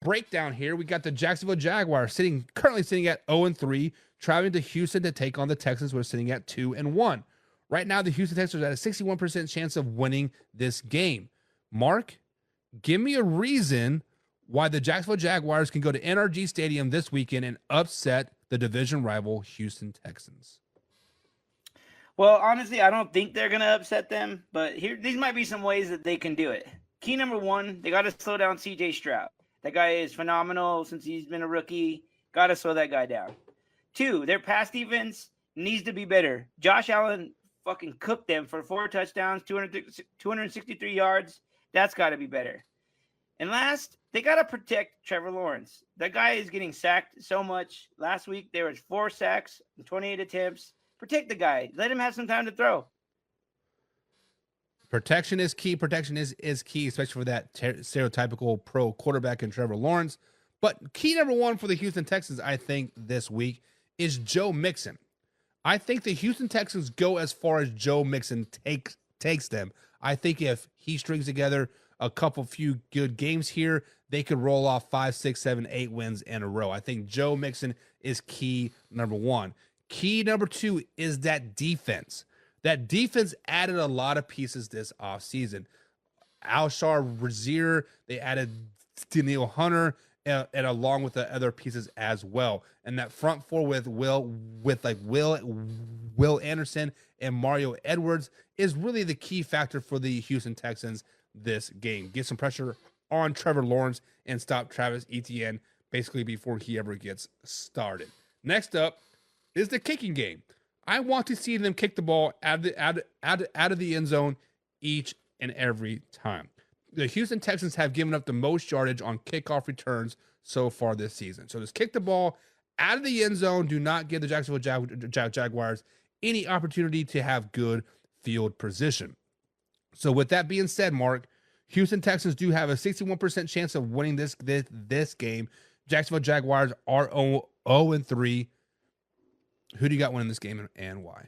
breakdown here. We got the Jacksonville Jaguars currently sitting at 0-3, traveling to Houston to take on the Texans, who are sitting at 2-1. Right now, the Houston Texans are at a 61% chance of winning this game. Mark, give me a reason why the Jacksonville Jaguars can go to NRG Stadium this weekend and upset the division rival Houston Texans. Well, honestly, I don't think they're going to upset them, but these might be some ways that they can do it. Key number one, they got to slow down C.J. Stroud. That guy is phenomenal since he's been a rookie. Got to slow that guy down. 2, their pass defense needs to be better. Josh Allen fucking cooked them for 4 touchdowns, 263 yards. That's got to be better. And last, they got to protect Trevor Lawrence. That guy is getting sacked so much. Last week, there was 4 sacks and 28 attempts. Protect the guy. Let him have some time to throw. Protection is key. Protection is key, especially for that stereotypical pro quarterback in Trevor Lawrence. But key number one for the Houston Texans, I think, this week is Joe Mixon. I think the Houston Texans go as far as Joe Mixon takes them. I think if he strings together a few good games here, they could roll off 5, 6, 7, 8 wins in a row. I think Joe Mixon is key number one. Key number 2 is that defense. That defense added a lot of pieces this offseason. Alshar Razier, they added Daniil Hunter, and along with the other pieces as well. And that front four with Will Anderson and Mario Edwards is really the key factor for the Houston Texans this game. Get some pressure on Trevor Lawrence and stop Travis Etienne basically before he ever gets started. Next up is the kicking game. I want to see them kick the ball out of the end zone each and every time. The Houston Texans have given up the most yardage on kickoff returns so far this season. So just kick the ball out of the end zone. Do not give the Jacksonville Jaguars any opportunity to have good field position. So with that being said, Mark, Houston Texans do have a 61% chance of winning this game. Jacksonville Jaguars are 0-3. Who do you got winning this game and why?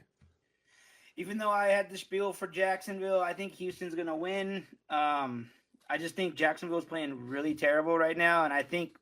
Even though I had the spiel for Jacksonville, I think Houston's going to win. I just think Jacksonville's playing really terrible right now, and I think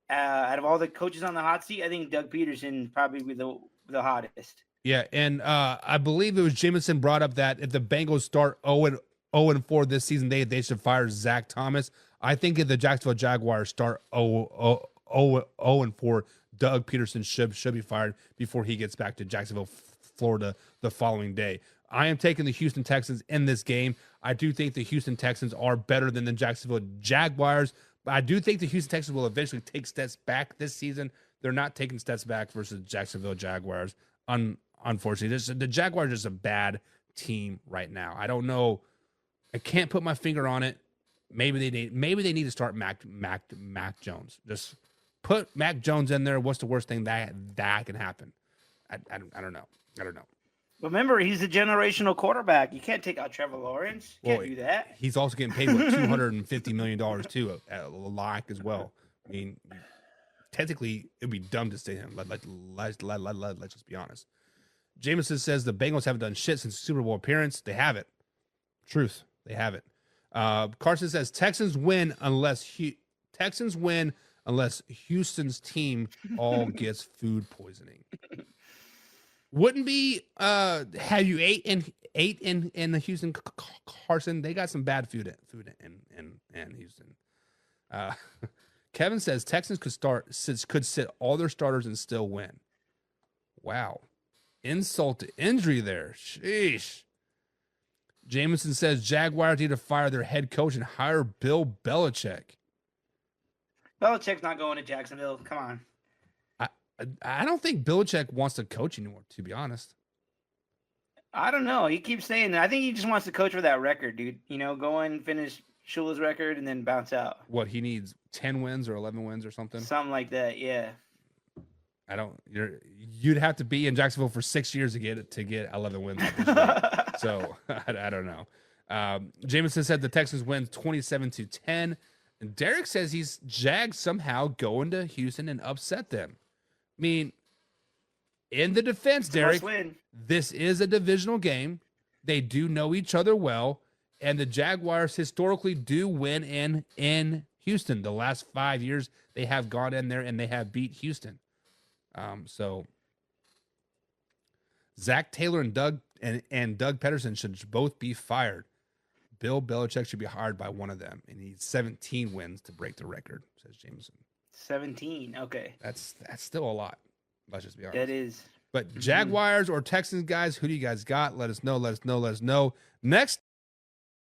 out of all the coaches on the hot seat, I think Doug Peterson probably be the hottest. Yeah, and I believe it was Jameson brought up that if the Bengals start 0-4 this season, they should fire Zach Thomas. I think if the Jacksonville Jaguars start 0-4, Doug Peterson should be fired before he gets back to Jacksonville, Florida the following day. I am taking the Houston Texans in this game. I do think the Houston Texans are better than the Jacksonville Jaguars, but I do think the Houston Texans will eventually take steps back this season. They're not taking steps back versus Jacksonville Jaguars. Unfortunately, the Jaguars are just a bad team right now. I don't know. I can't put my finger on it. Maybe they need to start Mac Jones. Just put Mac Jones in there. What's the worst thing that can happen? I don't know. Remember, he's a generational quarterback. You can't take out Trevor Lawrence. You can't do that. He's also getting paid $250 million too, a lot as well. I mean, technically, it'd be dumb to say him. Let's just be honest. Jameson says the Bengals haven't done shit since the Super Bowl appearance. They haven't. Truth, they haven't. Carson says Texans win unless Houston's team all gets food poisoning. Wouldn't be have you ate in the Houston, Carson? They got some bad food in Houston. Kevin says Texans could sit all their starters and still win. Wow. Insult to injury there. Sheesh. Jameson says Jaguars need to fire their head coach and hire Bill Belichick. Belichick's not going to Jacksonville. Come on. I don't think Belichick wants to coach anymore, to be honest. I don't know. He keeps saying that. I think he just wants to coach for that record, dude. You know, go in, finish Shula's record, and then bounce out. What, he needs 10 wins or 11 wins or something? Something like that, yeah. You'd have to be in Jacksonville for 6 years to get 11 wins. So I don't know. Jameson said the Texans win 27-10. And Derek says Jags somehow going to Houston and upset them. I mean, in the defense, Derek, this is a divisional game. They do know each other well, and the Jaguars historically do win in Houston. The last 5 years, they have gone in there and they have beat Houston. So Zach Taylor and Doug Peterson should both be fired. Bill Belichick should be hired by one of them, and he needs 17 wins to break the record, says Jameson. 17. Okay. That's still a lot. Let's just be honest. That is. But Jaguars or Texans, guys, who do you guys got? Let us know. Next